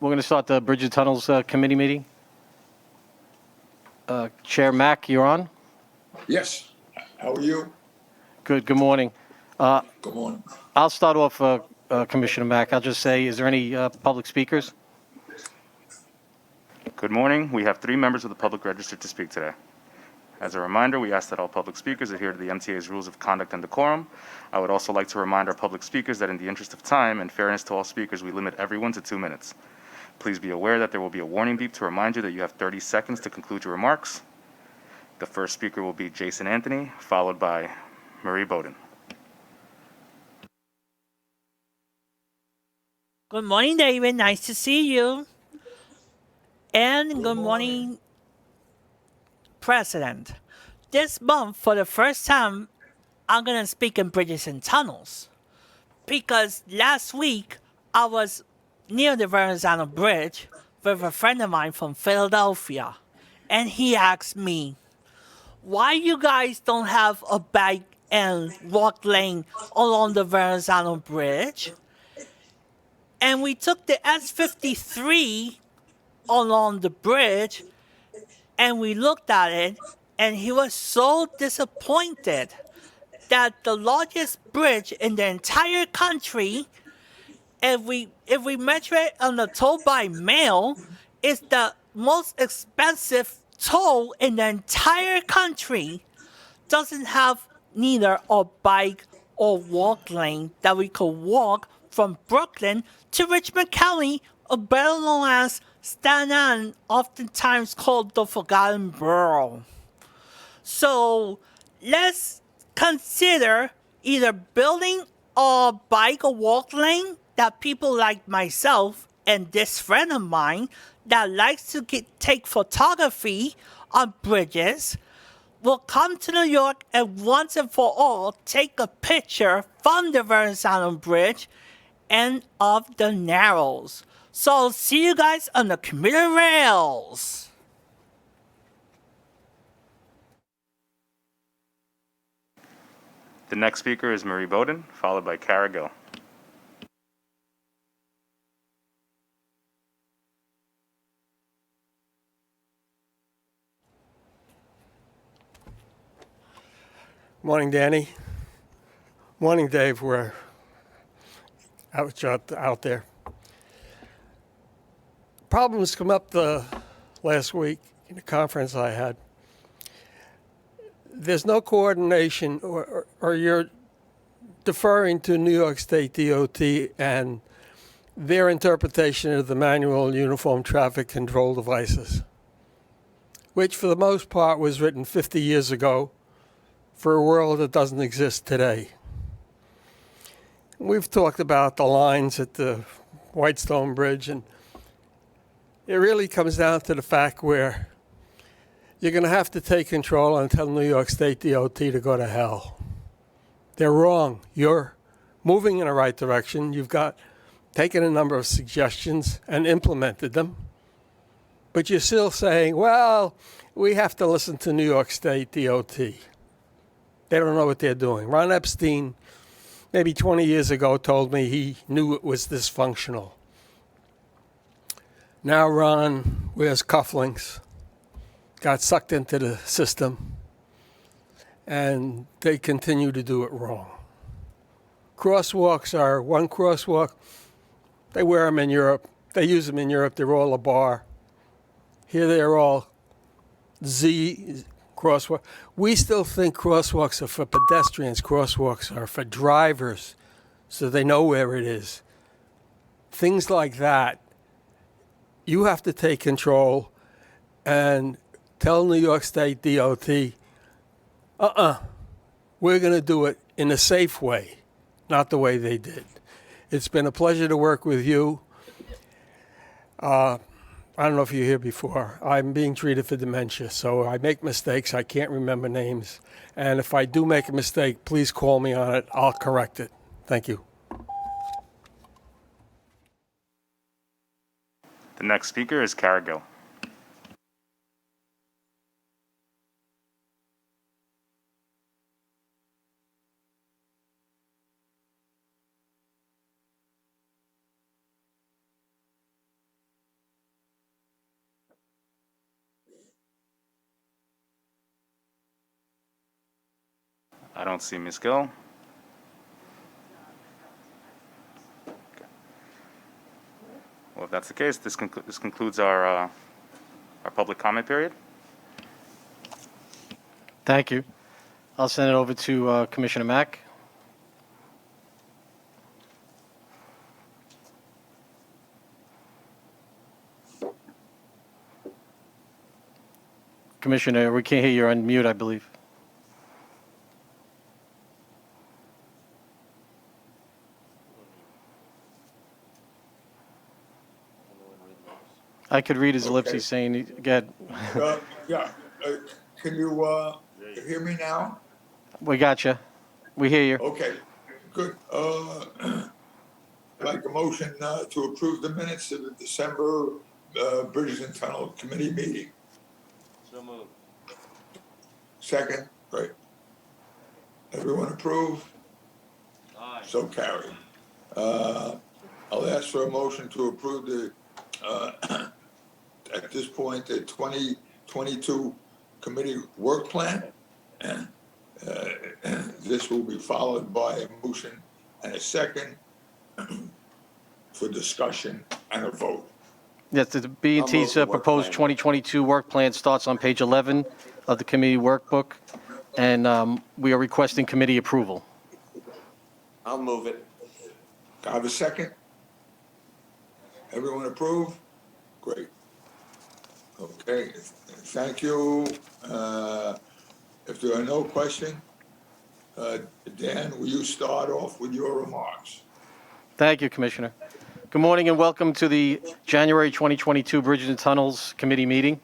We're going to start the Bridge and Tunnels Committee meeting. Chair Mack, you're on. Yes. How are you? Good morning. Good morning. I'll start off, Commissioner Mack. I'll just say, is there any public speakers? Good morning. We have 3 members of the public registered to speak today. As a reminder, we ask that all public speakers adhere to the MTA's rules of conduct and decorum. I would also like to remind our public speakers that in the interest of time and fairness to all speakers, we limit everyone to 2 minutes. Please be aware that there will be a warning beep to remind you that you have 30 seconds to conclude your remarks. The first speaker will be Jason Anthony, followed by Marie Bowden. Good morning, David. Nice to see you. And good morning, President. This month, for the first time, I'm going to speak in Bridges and Tunnels. Because last week, I was near the Verrazano Bridge with a friend of mine from Philadelphia. And he asked me, why you guys don't have a bike and walk lane along the Verrazano Bridge? And we took the S53 along the bridge, and we looked at it, and he was so disappointed that the largest bridge in the entire country, if we measure it on the toll by mail, is the most expensive toll in the entire country, doesn't have neither a bike or walk lane that we could walk from Brooklyn to Richmond County, or better known as Staten Island, oftentimes called the Forgotten Borough. So let's consider either building a bike or walk lane that people like myself and this friend of mine that likes to take photography on bridges will come to New York and once and for all take a picture from the Verrazano Bridge and of the Narrows. So see you guys on the commuter rails. The next speaker is Marie Bowden, followed by Kara Gill. Morning, Danny. Morning, Dave. We're out there. Problems come up the last week in a conference I had. There's no coordination, or you're deferring to New York State DOT and their interpretation of the manual uniform traffic control devices, which for the most part was written 50 years ago for a world that doesn't exist today. We've talked about the lines at the Whitestone Bridge, and it really comes down to the fact where you're going to have to take control and tell New York State DOT to go to hell. They're wrong. You're moving in the right direction. You've taken a number of suggestions and implemented them, but you're still saying, well, we have to listen to New York State DOT. They don't know what they're doing. Ron Epstein, maybe 20 years ago, told me he knew it was dysfunctional. Now Ron wears cufflinks, got sucked into the system, and they continue to do it wrong. Crosswalks are one crosswalk. They wear them in Europe. They use them in Europe. They're all a bar. Here they're all Z crosswalk. We still think crosswalks are for pedestrians. Crosswalks are for drivers, so they know where it is. Things like that. You have to take control and tell New York State DOT, we're going to do it in a safe way, not the way they did. It's been a pleasure to work with you. I don't know if you're here before. I'm being treated for dementia, so I make mistakes. I can't remember names. And if I do make a mistake, please call me on it. I'll correct it. Thank you. The next speaker is Kara Gill. I don't see Ms. Gill. Okay. Well, if that's the case, this concludes our public comment period. Thank you. I'll send it over to Commissioner Mack. Commissioner, we can't hear you. You're on mute, I believe. I could read his lips. Okay. He's saying, go ahead. Yeah, can you hear me now? We got you. We hear you. Okay, good. I'd like a motion to approve the minutes of the December Bridges and Tunnel Committee meeting. So moved. Second, right. Everyone approve? Aye. So carried. I'll ask for a motion to approve the, at this point, the 2022 committee work plan. And this will be followed by a motion and a second for discussion and a vote. Yes, the B&T's I'll move the work proposed plan. 2022 work plan starts on page 11 of the committee workbook, and we are requesting committee approval. I'll move it. Do I have a second? Everyone approve? Great. Okay, thank you. If there are no questions, Dan, will you start off with your remarks? Thank you, Commissioner. Good morning and welcome to the January 2022 Bridges and Tunnels Committee meeting.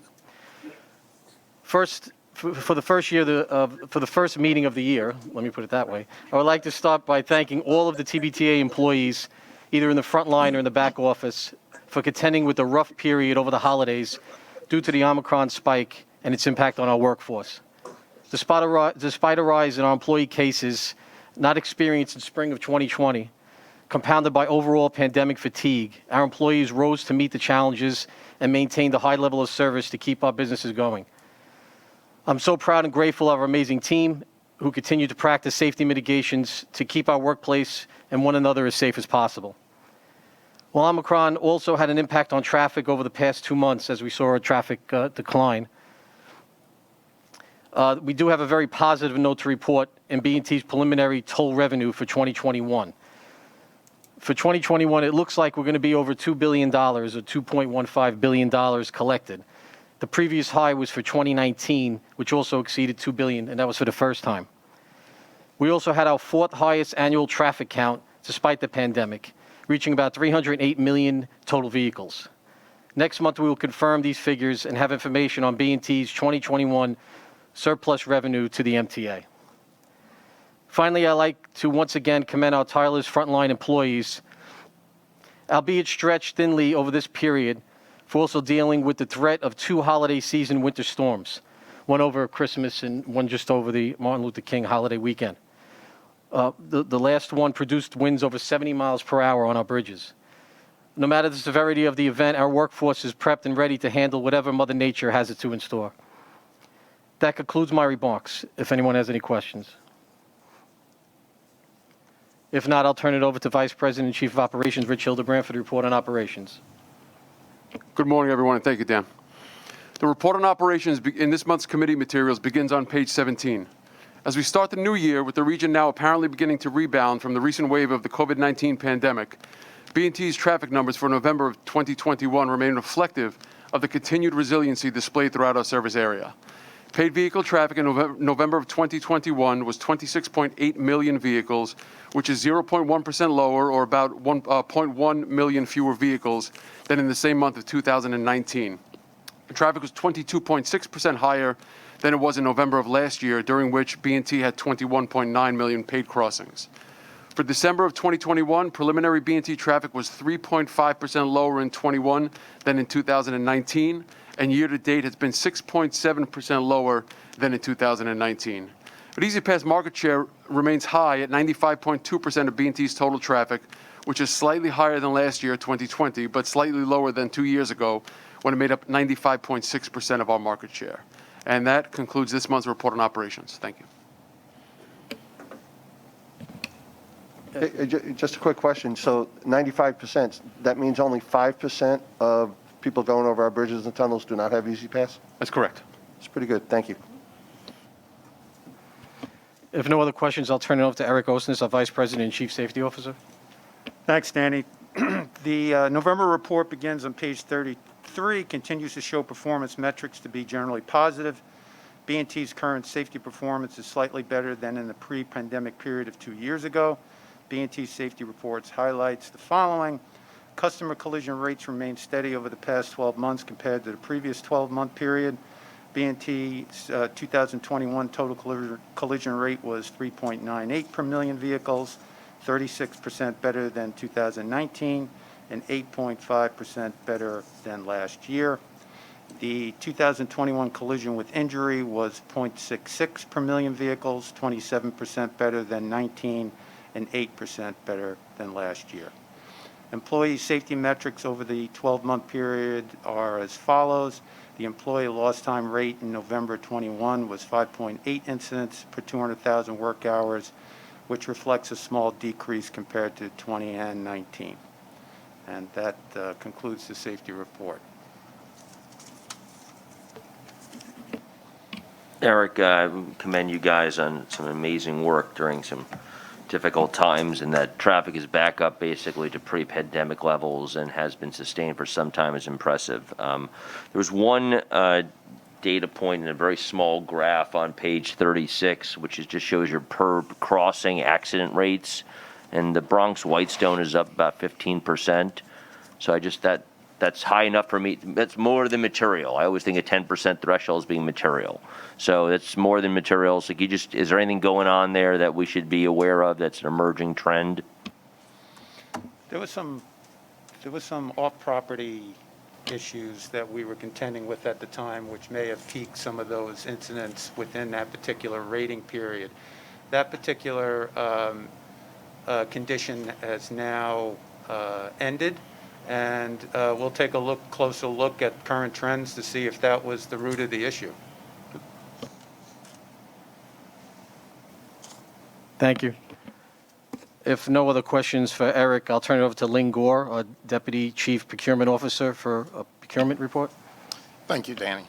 First, for the first meeting of the year, let me put it that way, I would like to start by thanking all of the TBTA employees, either in the front line or in the back office, for contending with the rough period over the holidays due to the Omicron spike and its impact on our workforce. Despite a rise in our employee cases not experienced in spring of 2020, compounded by overall pandemic fatigue, our employees rose to meet the challenges and maintained a high level of service to keep our businesses going. I'm so proud and grateful of our amazing team who continue to practice safety mitigations to keep our workplace and one another as safe as possible. While Omicron also had an impact on traffic over the past 2 months as we saw a traffic decline, we do have a very positive note to report in B&T's preliminary toll revenue for 2021. For 2021, it looks like we're going to be over $2 billion, or $2.15 billion collected. The previous high was for 2019, which also exceeded $2 billion, and that was for the first time. We also had our 4th highest annual traffic count despite the pandemic, reaching about 308 million total vehicles. Next month, we will confirm these figures and have information on B&T's 2021 surplus revenue to the MTA. Finally, I'd like to once again commend our tireless frontline employees, albeit stretched thinly over this period, for also dealing with the threat of 2 holiday season winter storms, one over Christmas and one just over the Martin Luther King holiday weekend. The last one produced winds over 70 miles per hour on our bridges. No matter the severity of the event, our workforce is prepped and ready to handle whatever Mother Nature has it to in store. That concludes my remarks, if anyone has any questions. If not, I'll turn it over to Vice President and Chief of Operations, Rich Hildebrand, for the report on operations. Good morning, everyone, and thank you, Dan. The report on operations in this month's committee materials begins on page 17. As we start the new year with the region now apparently beginning to rebound from the recent wave of the COVID-19 pandemic, B&T's traffic numbers for November of 2021 remain reflective of the continued resiliency displayed throughout our service area. Paid vehicle traffic in November of 2021 was 26.8 million vehicles, which is 0.1% lower, or about 0.1 million fewer vehicles than in the same month of 2019. The traffic was 22.6% higher than it was in November of last year, during which B&T had 21.9 million paid crossings. For December of 2021, preliminary B&T traffic was 3.5% lower in 21 than in 2019, and year-to-date has been 6.7% lower than in 2019. But EasyPass market share remains high at 95.2% of B&T's total traffic, which is slightly higher than last year, 2020, but slightly lower than 2 years ago, when it made up 95.6% of our market share. And that concludes this month's report on operations. Thank you. Just a quick question. So 95%, that means only 5% of people going over our bridges and tunnels do not have Easy Pass? That's correct. It's pretty good. Thank you. If no other questions, I'll turn it over to Eric Osnes, our Vice President and Chief Safety Officer. Thanks, Danny. The November report begins on page 33, continues to show performance metrics to be generally positive. B&T's current safety performance is slightly better than in the pre-pandemic period of 2 years ago. B&T's safety reports highlights the following. Customer collision rates remain steady over the past 12 months compared to the previous 12-month period. B&T's 2021 total collision rate was 3.98 per million vehicles, 36% better than 2019 and 8.5% better than last year. The 2021 collision with injury was 0.66 per million vehicles, 27% better than 19 and 8% better than last year. Employee safety metrics over the 12-month period are as follows. The employee lost time rate in November 21 was 5.8 incidents per 200,000 work hours, which reflects a small decrease compared to 20 and 19. And that concludes the safety report. Eric, I commend you guys on some amazing work during some difficult times, and that traffic is back up basically to pre-pandemic levels and has been sustained for some time is impressive. There was one data point in a very small graph on page 36, which just shows your per crossing accident rates, and the Bronx Whitestone is up about 15%. So that's high enough for me. That's more than material. I always think a 10% threshold is being material. So it's more than material. So is there anything going on there that we should be aware of that's an emerging trend? There was some off-property issues that we were contending with at the time, which may have piqued some of those incidents within that particular rating period. That particular condition has now ended, and we'll take a closer look at current trends to see if that was the root of the issue. Thank you. If no other questions for Eric, I'll turn it over to Lynn Gore, our Deputy Chief Procurement Officer, for a procurement report. Thank you, Danny.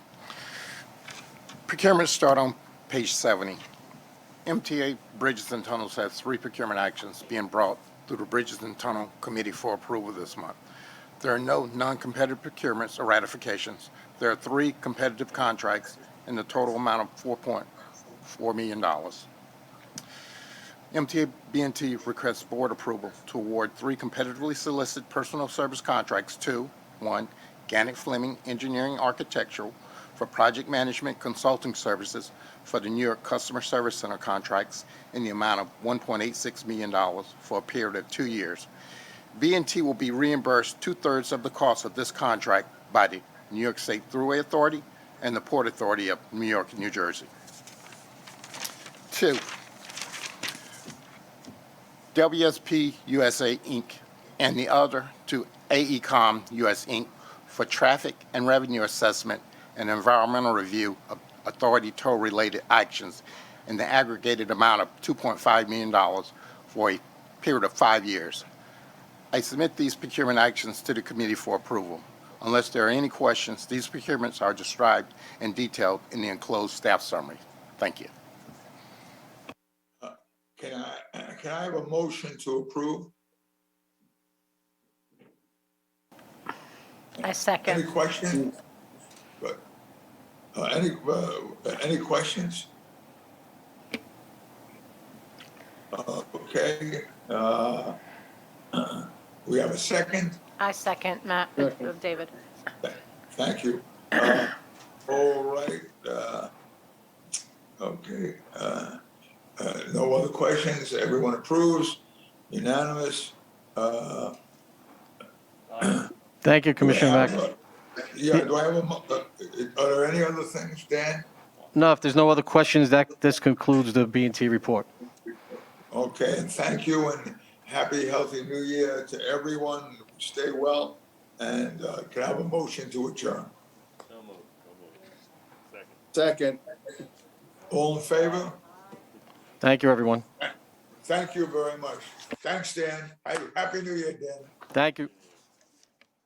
Procurement start on page 70. MTA Bridges and Tunnels has 3 procurement actions being brought through the Bridges and Tunnel Committee for approval this month. There are no non-competitive procurements or ratifications. There are 3 competitive contracts in the total amount of $4.4 million. MTA B&T requests board approval to award 3 competitively solicited personal service contracts to 1. Gannett Fleming Engineering Architectural for project management consulting services for the New York Customer Service Center contracts in the amount of $1.86 million for a period of 2 years. B&T will be reimbursed 2/3 of the cost of this contract by the New York State Thruway Authority and the Port Authority of New York and New Jersey. 2. WSP USA Inc. and the other to AECOM US Inc. for traffic and revenue assessment and environmental review of authority toll-related actions in the aggregated amount of $2.5 million for a period of 5 years. I submit these procurement actions to the committee for approval. Unless there are any questions, these procurements are described and detailed in the enclosed staff summary. Thank you. Can I have a motion to approve? I second. Any questions? But, any questions? Okay. We have a second. I second, Matt, David. Thank you. All right. Okay. No other questions. Everyone approves. Unanimous. Thank you, Commissioner Mack. Yeah, do I have are there any other things, Dan? No, if there's no other questions, this concludes the B&T report. Okay, and thank you, and happy, healthy New Year to everyone. Stay well, and can I have a motion to adjourn? So moved. Second. All in favor? Thank you, everyone. Thank you very much. Thanks, Dan. Happy New Year, Dan. Thank you.